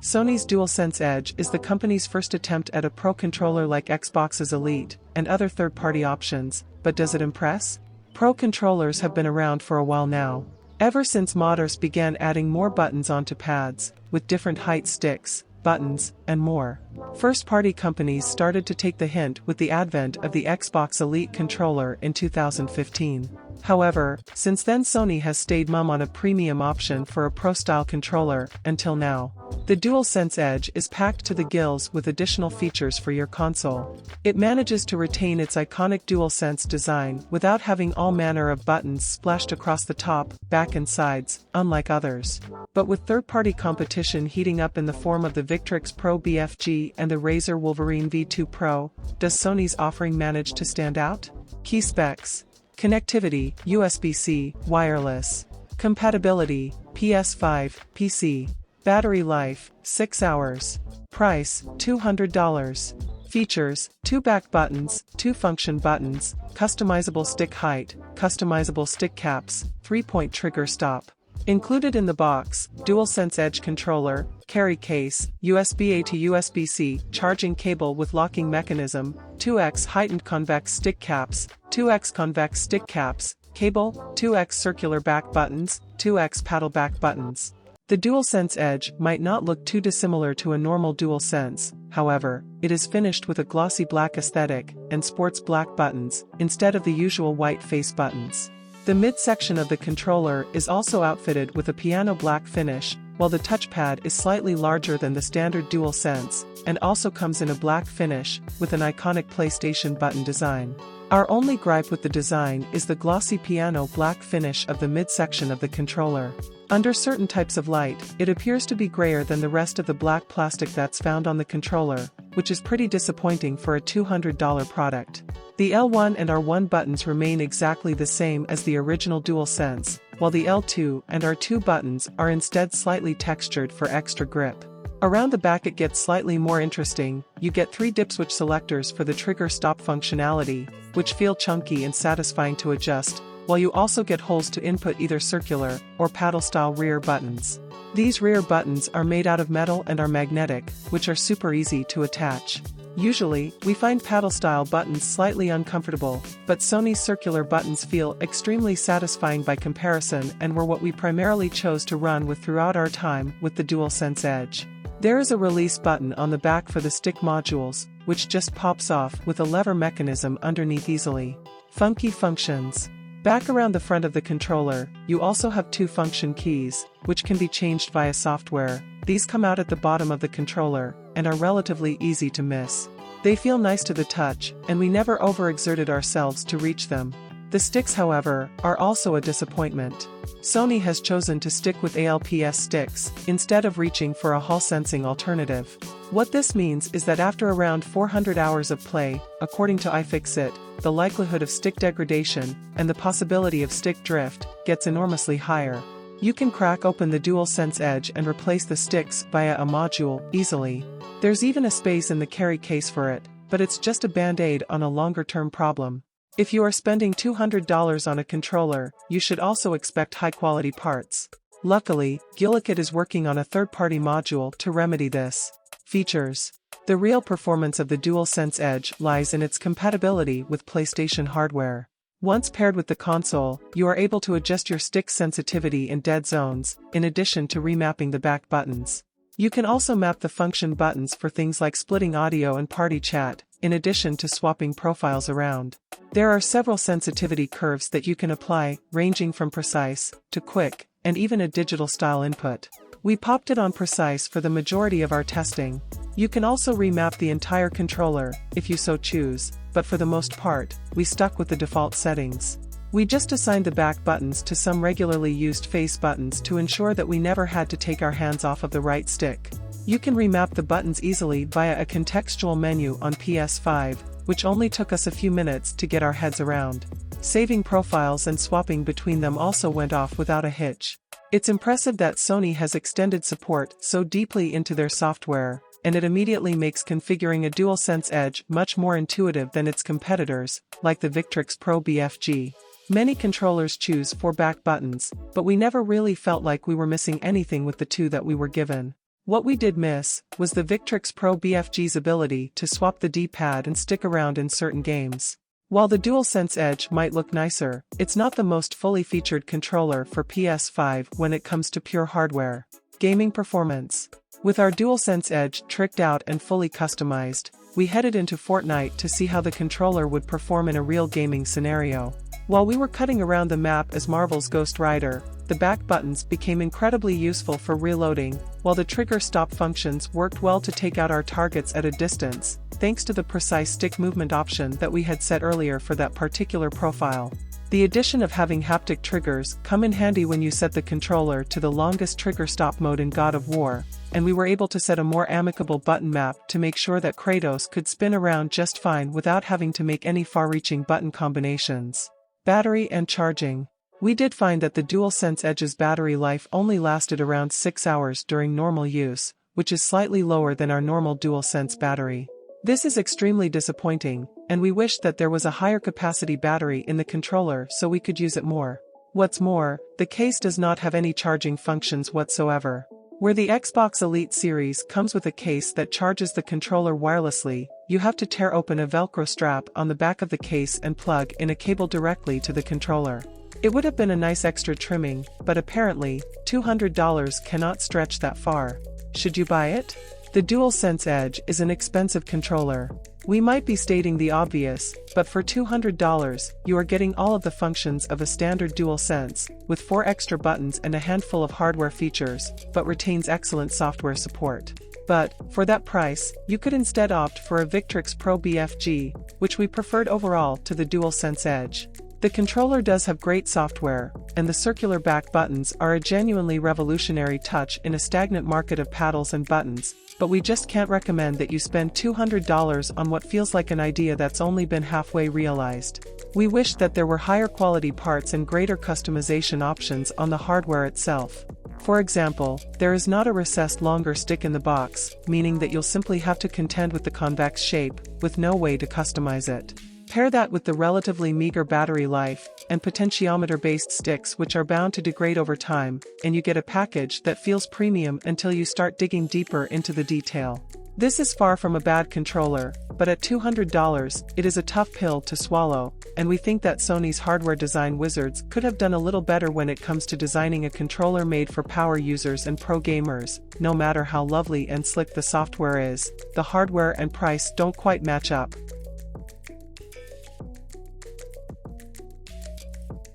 Sony's DualSense Edge is the company's first attempt at a pro controller like Xbox's Elite and other third-party options, but does it impress? Pro controllers have been around for a while now. Ever since modders began adding more buttons onto pads, with different height sticks, buttons, and more. First-party companies started to take the hint with the advent of the Xbox Elite controller in 2015. However, since then Sony has stayed mum on a premium option for a pro-style controller, until now. The DualSense Edge is packed to the gills with additional features for your console. It manages to retain its iconic DualSense design without having all manner of buttons splashed across the top, back and sides, unlike others. But with third-party competition heating up in the form of the Victrix Pro BFG and the Razer Wolverine V2 Pro, does Sony's offering manage to stand out? Key specs. Connectivity, USB-C, wireless. Compatibility, PS5, PC. Battery life, 6 hours. Price, $200. Features, 2 back buttons, 2 function buttons, customizable stick height, customizable stick caps, 3-point trigger stop. Included in the box, DualSense Edge controller, carry case, USB-A to USB-C, charging cable with locking mechanism, 2x heightened convex stick caps, 2x convex stick caps, cable, 2x circular back buttons, 2x paddle back buttons. The DualSense Edge might not look too dissimilar to a normal DualSense, however, it is finished with a glossy black aesthetic and sports black buttons, instead of the usual white face buttons. The midsection of the controller is also outfitted with a piano black finish, while the touchpad is slightly larger than the standard DualSense, and also comes in a black finish, with an iconic PlayStation button design. Our only gripe with the design is the glossy piano black finish of the midsection of the controller. Under certain types of light, it appears to be grayer than the rest of the black plastic that's found on the controller, which is pretty disappointing for a $200 product. The L1 and R1 buttons remain exactly the same as the original DualSense, while the L2 and R2 buttons are instead slightly textured for extra grip. Around the back it gets slightly more interesting. You get 3 dip switch selectors for the trigger stop functionality, which feel chunky and satisfying to adjust, while you also get holes to input either circular or paddle-style rear buttons. These rear buttons are made out of metal and are magnetic, which are super easy to attach. Usually, we find paddle-style buttons slightly uncomfortable, but Sony's circular buttons feel extremely satisfying by comparison and were what we primarily chose to run with throughout our time with the DualSense Edge. There is a release button on the back for the stick modules, which just pops off with a lever mechanism underneath easily. Funky functions. Back around the front of the controller, you also have 2 function keys, which can be changed via software. These come out at the bottom of the controller, and are relatively easy to miss. They feel nice to the touch, and we never overexerted ourselves to reach them. The sticks, however, are also a disappointment. Sony has chosen to stick with ALPS sticks, instead of reaching for a Hall sensing alternative. What this means is that after around 400 hours of play, according to iFixit, the likelihood of stick degradation, and the possibility of stick drift, gets enormously higher. You can crack open the DualSense Edge and replace the sticks via a module, easily. There's even a space in the carry case for it, but it's just a band-aid on a longer-term problem. If you are spending $200 on a controller, you should also expect high-quality parts. Luckily, Gillikit is working on a third-party module to remedy this. Features. The real performance of the DualSense Edge lies in its compatibility with PlayStation hardware. Once paired with the console, you are able to adjust your stick sensitivity in dead zones, in addition to remapping the back buttons. You can also map the function buttons for things like splitting audio and party chat, in addition to swapping profiles around. There are several sensitivity curves that you can apply, ranging from precise to quick, and even a digital style input. We popped it on precise for the majority of our testing. You can also remap the entire controller, if you so choose, but for the most part, we stuck with the default settings. We just assigned the back buttons to some regularly used face buttons to ensure that we never had to take our hands off of the right stick. You can remap the buttons easily via a contextual menu on PS5, which only took us a few minutes to get our heads around. Saving profiles and swapping between them also went off without a hitch. It's impressive that Sony has extended support so deeply into their software, and it immediately makes configuring a DualSense Edge much more intuitive than its competitors, like the Victrix Pro BFG. Many controllers choose 4 back buttons, but we never really felt like we were missing anything with the 2 that we were given. What we did miss was the Victrix Pro BFG's ability to swap the D-pad and stick around in certain games. While the DualSense Edge might look nicer, it's not the most fully featured controller for PS5 when it comes to pure hardware. Gaming performance. With our DualSense Edge tricked out and fully customized, we headed into Fortnite to see how the controller would perform in a real gaming scenario. While we were cutting around the map as Marvel's Ghost Rider, the back buttons became incredibly useful for reloading, while the trigger stop functions worked well to take out our targets at a distance, thanks to the precise stick movement option that we had set earlier for that particular profile. The addition of having haptic triggers come in handy when you set the controller to the longest trigger stop mode in God of War, and we were able to set a more amicable button map to make sure that Kratos could spin around just fine without having to make any far-reaching button combinations. Battery and charging. We did find that the DualSense Edge's battery life only lasted around 6 hours during normal use, which is slightly lower than our normal DualSense battery. This is extremely disappointing, and we wish that there was a higher capacity battery in the controller so we could use it more. What's more, the case does not have any charging functions whatsoever. Where the Xbox Elite series comes with a case that charges the controller wirelessly, you have to tear open a Velcro strap on the back of the case and plug in a cable directly to the controller. It would have been a nice extra trimming, but apparently, $200 cannot stretch that far. Should you buy it? The DualSense Edge is an expensive controller. We might be stating the obvious, but for $200, you are getting all of the functions of a standard DualSense, with 4 extra buttons and a handful of hardware features, but retains excellent software support. But, for that price, you could instead opt for a Victrix Pro BFG, which we preferred overall to the DualSense Edge. The controller does have great software, and the circular back buttons are a genuinely revolutionary touch in a stagnant market of paddles and buttons, but we just can't recommend that you spend $200 on what feels like an idea that's only been halfway realized. We wish that there were higher quality parts and greater customization options on the hardware itself. For example, there is not a recessed longer stick in the box, meaning that you'll simply have to contend with the convex shape, with no way to customize it. Pair that with the relatively meager battery life, and potentiometer-based sticks which are bound to degrade over time, and you get a package that feels premium until you start digging deeper into the detail. This is far from a bad controller, but at $200, it is a tough pill to swallow, and we think that Sony's hardware design wizards could have done a little better when it comes to designing a controller made for power users and pro gamers. No matter how lovely and slick the software is, the hardware and price don't quite match up.